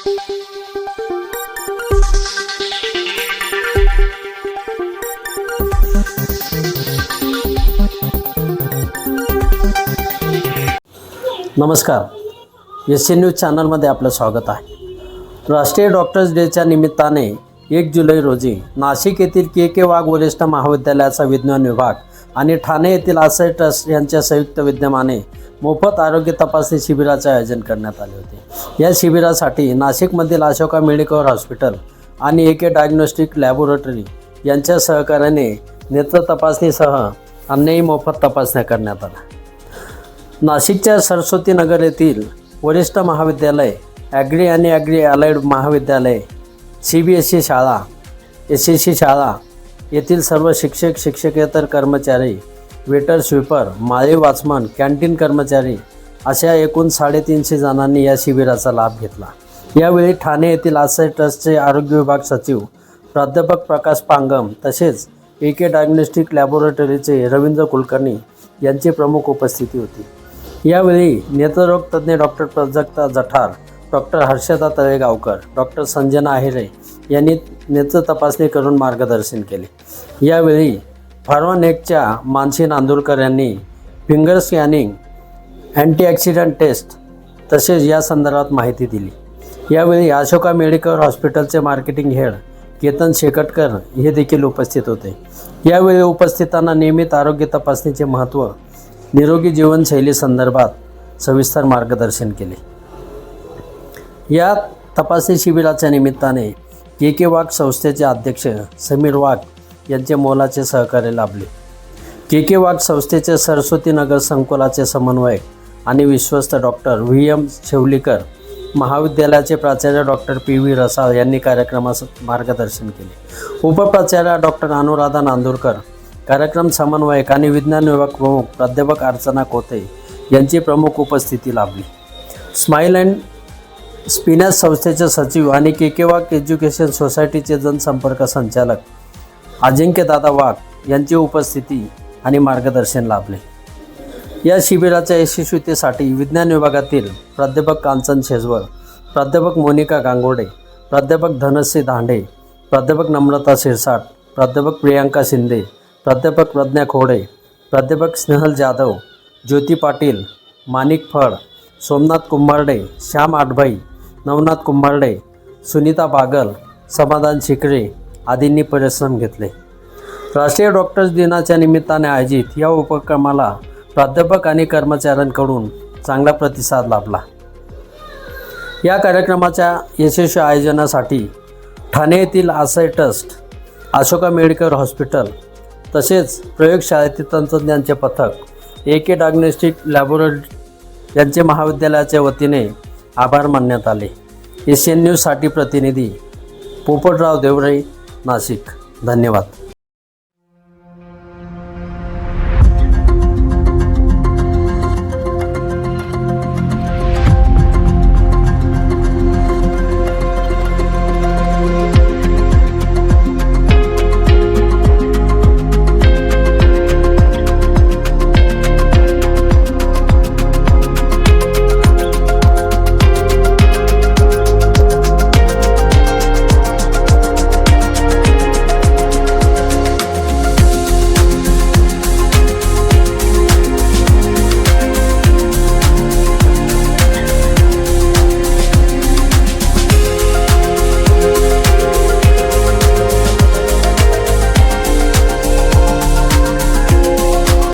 नमस्कार, SN news चॅनलमध्ये आपलं स्वागत आहे। राष्ट्रीय डॉक्टर्स डेच्या निमित्ताने 1 जुलै रोजी नाशिक येथील KK वाघ वरिष्ठ महाविद्यालयाचा विज्ञान विभाग आणि ठाणे येथील आश्रय ट्रस्ट यांच्या संयुक्त विद्यमाने मोफत आरोग्य तपासणी शिबिराचे आयोजन करण्यात आले होते। या शिबिरासाठी नाशिकमधील अशोका मेडिकल हॉस्पिटल आणि AK डायग्नोस्टिक लॅबोरेटरी यांच्या सहकार्याने नेत्र तपासणीसह अन्यही मोफत तपासण्या करण्यात आल्या। नाशिकच्या सरस्वती नगर येथील वरिष्ठ महाविद्यालय, ॲग्री आणि ॲग्री अलाइड महाविद्यालय, CBSE शाळा, SSC शाळा येथील सर्व शिक्षक, शिक्षकेतर कर्मचारी, वेटर, स्वीपर, माळी वॉचमन, कॅन्टीन कर्मचारी अशा एकूण 350 जणांनी या शिबिराचा लाभ घेतला। यावेळी ठाणे येथील आश्रय ट्रस्टचे आरोग्य विभाग सचिव प्राध्यापक प्रकाश पांगम तसेच AK डायग्नोस्टिक लॅबोरेटरीचे रवींद्र कुलकर्णी यांची प्रमुख उपस्थिती होती। यावेळी नेत्ररोग तज्ज्ञ डॉक्टर प्राजक्ता जठार, डॉक्टर हर्षदा तळेगावकर, डॉक्टर संजना आहिरे यांनी नेत्र तपासणी करून मार्गदर्शन केले। यावेळी फार्मानेकच्या मानसी नांदुरकर यांनी फिंगर स्कॅनिंग, अँटीऑक्सिडंट टेस्ट तसेच या संदर्भात माहिती दिली। यावेळी अशोका मेडिकल हॉस्पिटलचे मार्केटिंग हेड केतन शेकटकर हे देखील उपस्थित होते। यावेळी उपस्थितांना नियमित आरोग्य तपासणीचे महत्त्व, निरोगी जीवनशैली संदर्भात सविस्तर मार्गदर्शन केले। या तपासणी शिबिराच्या निमित्ताने KK वाघ संस्थेचे अध्यक्ष समीर वाघ यांचे मोलाचे सहकार्य लाभले। KK वाघ संस्थेचे सरस्वती नगर संकुलाचे समन्वयक आणि विश्वस्त डॉक्टर VM शेवलीकर, महाविद्यालयाचे प्राचार्य डॉक्टर PV रसाळ यांनी कार्यक्रमास मार्गदर्शन केले। उपप्राचार्य डॉक्टर अनुराधा नांदुरकर, कार्यक्रम समन्वयक आणि विज्ञान विभाग प्रमुख प्राध्यापक अर्चना कोते यांची प्रमुख उपस्थिती लाभली। स्माईल अँड स्पिनॅच संस्थेचे सचिव आणि KK वाघ एज्युकेशन सोसायटीचे जनसंपर्क संचालक अजिंक्यदादा वाघ यांची उपस्थिती आणि मार्गदर्शन लाभले। या शिबिराच्या यशस्वीतेसाठी विज्ञान विभागातील प्राध्यापक कांचन शेजवळ, प्राध्यापक मोनिका गांगोडे, प्राध्यापक धनश्री दांडे, प्राध्यापक नम्रता शिरसाट, प्राध्यापक प्रियांका शिंदे, प्राध्यापक प्रज्ञा खोडे, प्राध्यापक स्नेहल जाधव, ज्योती पाटील, माणिक फळ, सोमनाथ कुंभारडे, श्याम आठभाई, नवनाथ कुंभारडे, सुनीता बागल, समाधान शिकरे आदींनी परिश्रम घेतले। राष्ट्रीय डॉक्टर्स दिनाच्या निमित्ताने आयोजित या उपक्रमाला प्राध्यापक आणि कर्मचाऱ्यांकडून चांगला प्रतिसाद लाभला। या कार्यक्रमाच्या यशस्वी आयोजनासाठी ठाणे येथील आश्रय ट्रस्ट, अशोका मेडिकल हॉस्पिटल तसेच प्रयोगशाळेतील तंत्रज्ञांचे पथक, AK डायग्नोस्टिक लॅबोरेटरी यांचे महाविद्यालयाच्या वतीने आभार मानण्यात आले। SN न्यूजसाठी प्रतिनिधी पोपटराव देवरे, नाशिक। धन्यवाद।